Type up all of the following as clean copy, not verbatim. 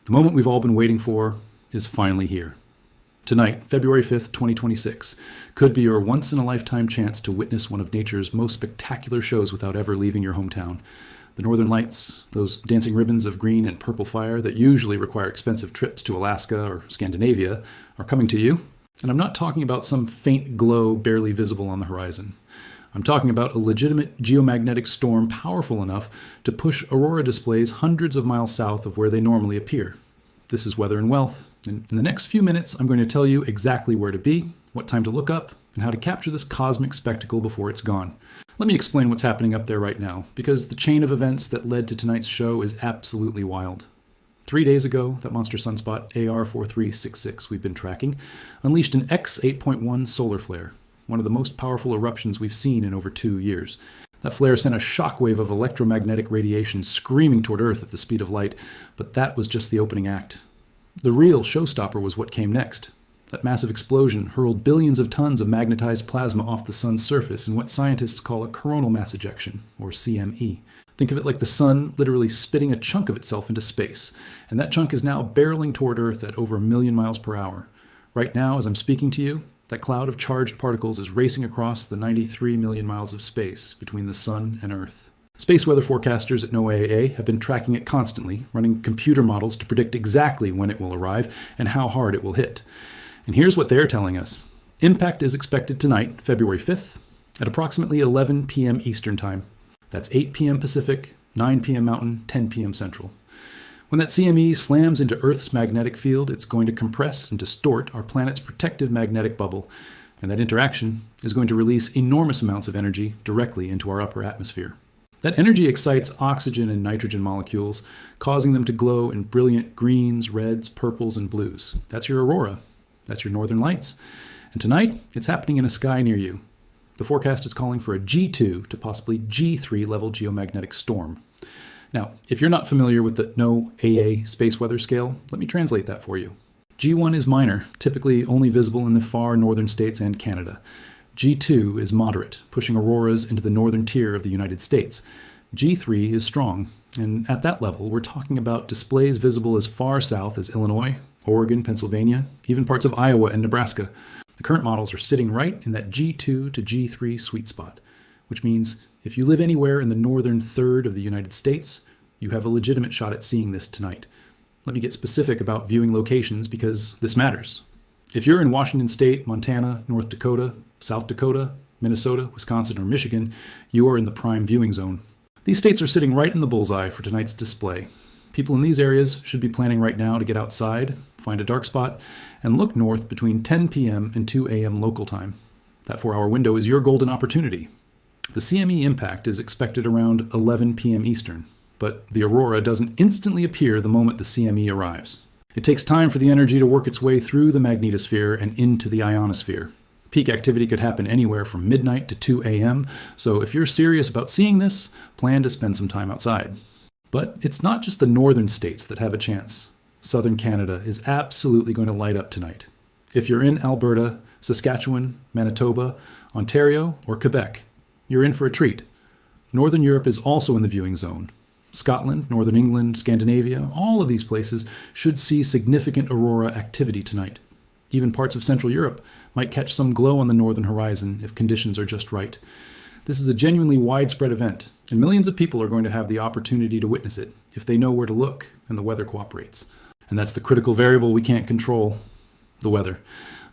The moment we've all been waiting for is finally here. Tonight, February 5th, 2026, could be your once-in-a-lifetime chance to witness one of nature's most spectacular shows without ever leaving your hometown. The Northern Lights, those dancing ribbons of green and purple fire that usually require expensive trips to Alaska or Scandinavia, are coming to you. And I'm not talking about some faint glow barely visible on the horizon. I'm talking about a legitimate geomagnetic storm powerful enough to push aurora displays hundreds of miles south of where they normally appear. This is Weather and Wealth, and in the next few minutes I'm going to tell you exactly where to be, what time to look up, and how to capture this cosmic spectacle before it's gone. Let me explain what's happening up there right now, because the chain of events that led to tonight's show is absolutely wild. 3 days ago, that monster sunspot AR4366 we've been tracking unleashed an X8.1 solar flare, one of the most powerful eruptions we've seen in over 2 years. That flare sent a shockwave of electromagnetic radiation screaming toward Earth at the speed of light, but that was just the opening act. The real showstopper was what came next. That massive explosion hurled billions of tons of magnetized plasma off the sun's surface in what scientists call a coronal mass ejection, or CME. Think of it like the sun literally spitting a chunk of itself into space, and that chunk is now barreling toward Earth at over 1 million miles per hour. Right now, as I'm speaking to you, that cloud of charged particles is racing across the 93 million miles of space between the sun and Earth. Space weather forecasters at NOAA have been tracking it constantly, running computer models to predict exactly when it will arrive and how hard it will hit. And here's what they're telling us. Impact is expected tonight, February 5th, at approximately 11 p.m. Eastern Time. That's 8 p.m. Pacific, 9 p.m. Mountain, 10 p.m. Central. When that CME slams into Earth's magnetic field, it's going to compress and distort our planet's protective magnetic bubble, and that interaction is going to release enormous amounts of energy directly into our upper atmosphere. That energy excites oxygen and nitrogen molecules, causing them to glow in brilliant greens, reds, purples, and blues. That's your aurora. That's your northern lights. And tonight, it's happening in a sky near you. The forecast is calling for a G2 to possibly G3 level geomagnetic storm. Now, if you're not familiar with the NOAA space weather scale, let me translate that for you. G1 is minor, typically only visible in the far northern states and Canada. G2 is moderate, pushing auroras into the northern tier of the United States. G3 is strong, and at that level, we're talking about displays visible as far south as Illinois, Oregon, Pennsylvania, even parts of Iowa and Nebraska. The current models are sitting right in that G2 to G3 sweet spot, which means if you live anywhere in the northern third of the United States, you have a legitimate shot at seeing this tonight. Let me get specific about viewing locations because this matters. If you're in Washington State, Montana, North Dakota, South Dakota, Minnesota, Wisconsin, or Michigan, you are in the prime viewing zone. These states are sitting right in the bullseye for tonight's display. People in these areas should be planning right now to get outside, find a dark spot, and look north between 10 p.m. and 2 a.m. local time. That 4-hour window is your golden opportunity. The CME impact is expected around 11 p.m. Eastern, but the aurora doesn't instantly appear the moment the CME arrives. It takes time for the energy to work its way through the magnetosphere and into the ionosphere. Peak activity could happen anywhere from midnight to 2 a.m., so if you're serious about seeing this, plan to spend some time outside. But it's not just the northern states that have a chance. Southern Canada is absolutely going to light up tonight. If you're in Alberta, Saskatchewan, Manitoba, Ontario, or Quebec, you're in for a treat. Northern Europe is also in the viewing zone. Scotland, Northern England, Scandinavia, all of these places should see significant aurora activity tonight. Even parts of Central Europe might catch some glow on the northern horizon if conditions are just right. This is a genuinely widespread event, and millions of people are going to have the opportunity to witness it if they know where to look and the weather cooperates. And that's the critical variable we can't control, the weather.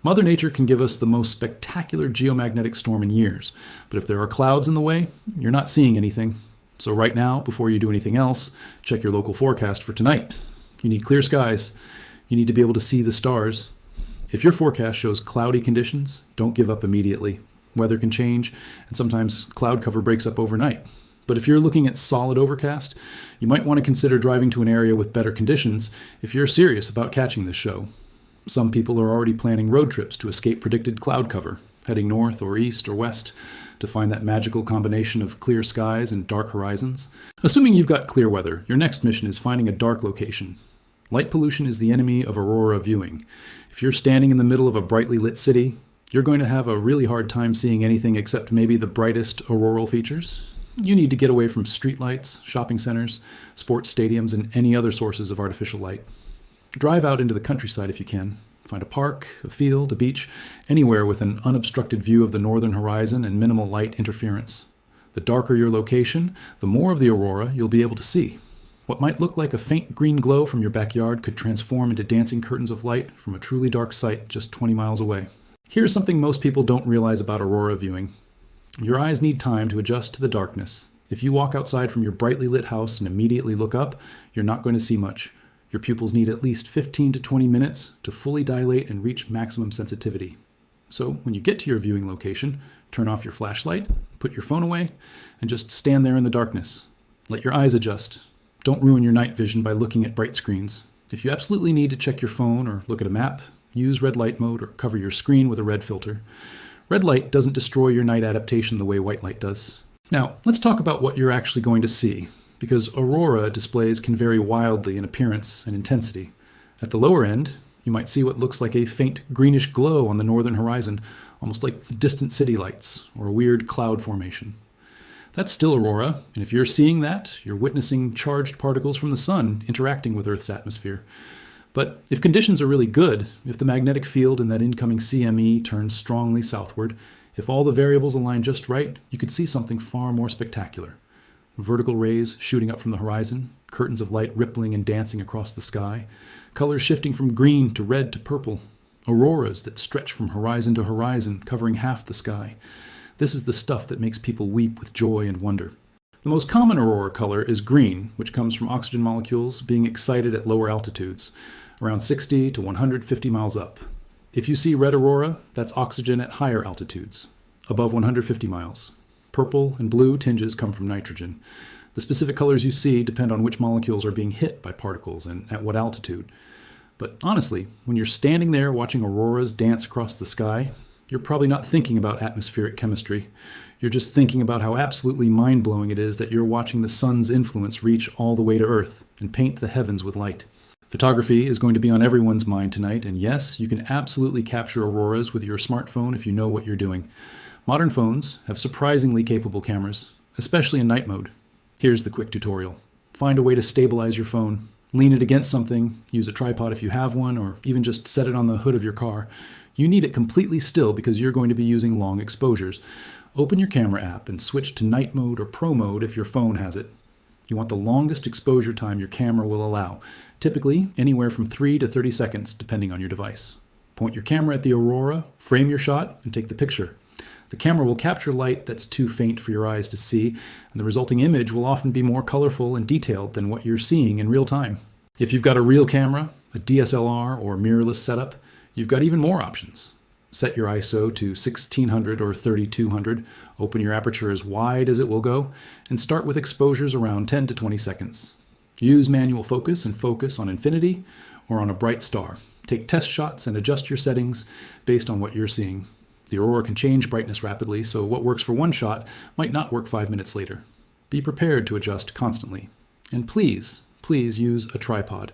Mother Nature can give us the most spectacular geomagnetic storm in years, but if there are clouds in the way, you're not seeing anything. So right now, before you do anything else, check your local forecast for tonight. You need clear skies. You need to be able to see the stars. If your forecast shows cloudy conditions, don't give up immediately. Weather can change, and sometimes cloud cover breaks up overnight. But if you're looking at solid overcast, you might want to consider driving to an area with better conditions if you're serious about catching this show. Some people are already planning road trips to escape predicted cloud cover, heading north or east or west to find that magical combination of clear skies and dark horizons. Assuming you've got clear weather, your next mission is finding a dark location. Light pollution is the enemy of aurora viewing. If you're standing in the middle of a brightly lit city, you're going to have a really hard time seeing anything except maybe the brightest auroral features. You need to get away from streetlights, shopping centers, sports stadiums, and any other sources of artificial light. Drive out into the countryside if you can. Find a park, a field, a beach, anywhere with an unobstructed view of the northern horizon and minimal light interference. The darker your location, the more of the aurora you'll be able to see. What might look like a faint green glow from your backyard could transform into dancing curtains of light from a truly dark site just 20 miles away. Here's something most people don't realize about aurora viewing. Your eyes need time to adjust to the darkness. If you walk outside from your brightly lit house and immediately look up, you're not going to see much. Your pupils need at least 15 to 20 minutes to fully dilate and reach maximum sensitivity. So when you get to your viewing location, turn off your flashlight, put your phone away, and just stand there in the darkness. Let your eyes adjust. Don't ruin your night vision by looking at bright screens. If you absolutely need to check your phone or look at a map, use red light mode or cover your screen with a red filter. Red light doesn't destroy your night adaptation the way white light does. Now, let's talk about what you're actually going to see, because aurora displays can vary wildly in appearance and intensity. At the lower end, you might see what looks like a faint greenish glow on the northern horizon, almost like distant city lights or a weird cloud formation. That's still aurora, and if you're seeing that, you're witnessing charged particles from the sun interacting with Earth's atmosphere. But if conditions are really good, if the magnetic field in that incoming CME turns strongly southward, if all the variables align just right, you could see something far more spectacular. Vertical rays shooting up from the horizon, curtains of light rippling and dancing across the sky, colors shifting from green to red to purple, auroras that stretch from horizon to horizon, covering half the sky. This is the stuff that makes people weep with joy and wonder. The most common aurora color is green, which comes from oxygen molecules being excited at lower altitudes, around 60 to 150 miles up. If you see red aurora, that's oxygen at higher altitudes, above 150 miles. Purple and blue tinges come from nitrogen. The specific colors you see depend on which molecules are being hit by particles and at what altitude. But honestly, when you're standing there watching auroras dance across the sky, you're probably not thinking about atmospheric chemistry. You're just thinking about how absolutely mind-blowing it is that you're watching the sun's influence reach all the way to Earth and paint the heavens with light. Photography is going to be on everyone's mind tonight, and yes, you can absolutely capture auroras with your smartphone if you know what you're doing. Modern phones have surprisingly capable cameras, especially in night mode. Here's the quick tutorial. Find a way to stabilize your phone. Lean it against something, use a tripod if you have one, or even just set it on the hood of your car. You need it completely still because you're going to be using long exposures. Open your camera app and switch to night mode or pro mode if your phone has it. You want the longest exposure time your camera will allow, typically anywhere from 3 to 30 seconds depending on your device. Point your camera at the aurora, frame your shot, and take the picture. The camera will capture light that's too faint for your eyes to see, and the resulting image will often be more colorful and detailed than what you're seeing in real time. If you've got a real camera, a DSLR, or mirrorless setup, you've got even more options. Set your ISO to 1600 or 3200, open your aperture as wide as it will go, and start with exposures around 10 to 20 seconds. Use manual focus and focus on infinity or on a bright star. Take test shots and adjust your settings based on what you're seeing. The aurora can change brightness rapidly, so what works for one shot might not work 5 minutes later. Be prepared to adjust constantly. And please use a tripod.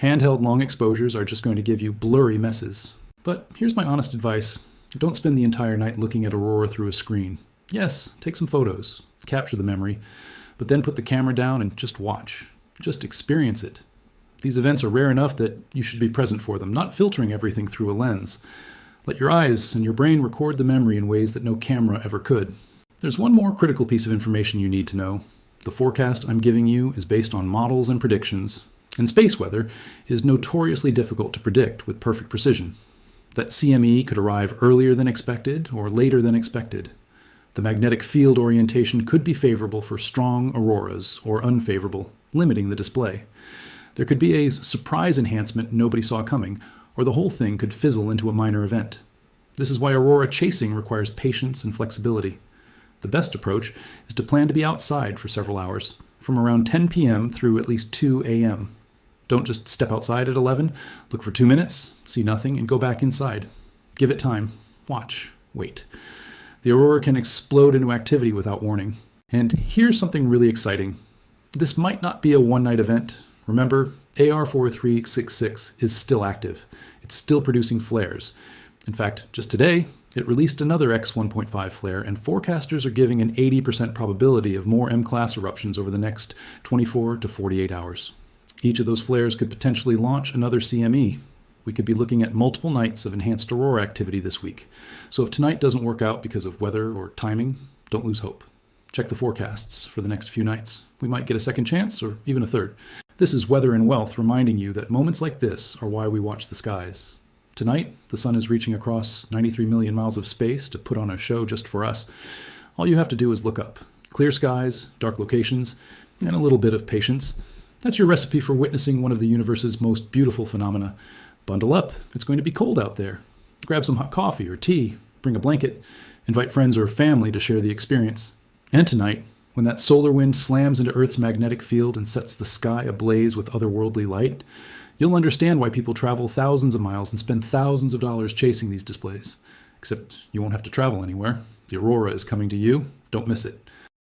Handheld long exposures are just going to give you blurry messes. But here's my honest advice. Don't spend the entire night looking at aurora through a screen. Yes, take some photos, capture the memory, but then put the camera down and just watch. Just experience it. These events are rare enough that you should be present for them, not filtering everything through a lens. Let your eyes and your brain record the memory in ways that no camera ever could. There's one more critical piece of information you need to know. The forecast I'm giving you is based on models and predictions, and space weather is notoriously difficult to predict with perfect precision. That CME could arrive earlier than expected or later than expected. The magnetic field orientation could be favorable for strong auroras or unfavorable, limiting the display. There could be a surprise enhancement nobody saw coming, or the whole thing could fizzle into a minor event. This is why aurora chasing requires patience and flexibility. The best approach is to plan to be outside for several hours, from around 10 p.m. through at least 2 a.m. Don't just step outside at 11, look for 2 minutes, see nothing, and go back inside. Give it time. Watch. Wait. The aurora can explode into activity without warning. And here's something really exciting. This might not be a one-night event. Remember, AR4366 is still active. It's still producing flares. In fact, just today, it released another X1.5 flare, and forecasters are giving an 80% probability of more M-class eruptions over the next 24 to 48 hours. Each of those flares could potentially launch another CME. We could be looking at multiple nights of enhanced aurora activity this week. So if tonight doesn't work out because of weather or timing, don't lose hope. Check the forecasts for the next few nights. We might get a second chance or even a third. This is Weather and Wealth reminding you that moments like this are why we watch the skies. Tonight, the sun is reaching across 93 million miles of space to put on a show just for us. All you have to do is look up. Clear skies, dark locations, and a little bit of patience. That's your recipe for witnessing one of the universe's most beautiful phenomena. Bundle up. It's going to be cold out there. Grab some hot coffee or tea. Bring a blanket. Invite friends or family to share the experience. And tonight, when that solar wind slams into Earth's magnetic field and sets the sky ablaze with otherworldly light, you'll understand why people travel thousands of miles and spend thousands of dollars chasing these displays. Except you won't have to travel anywhere. The aurora is coming to you. Don't miss it.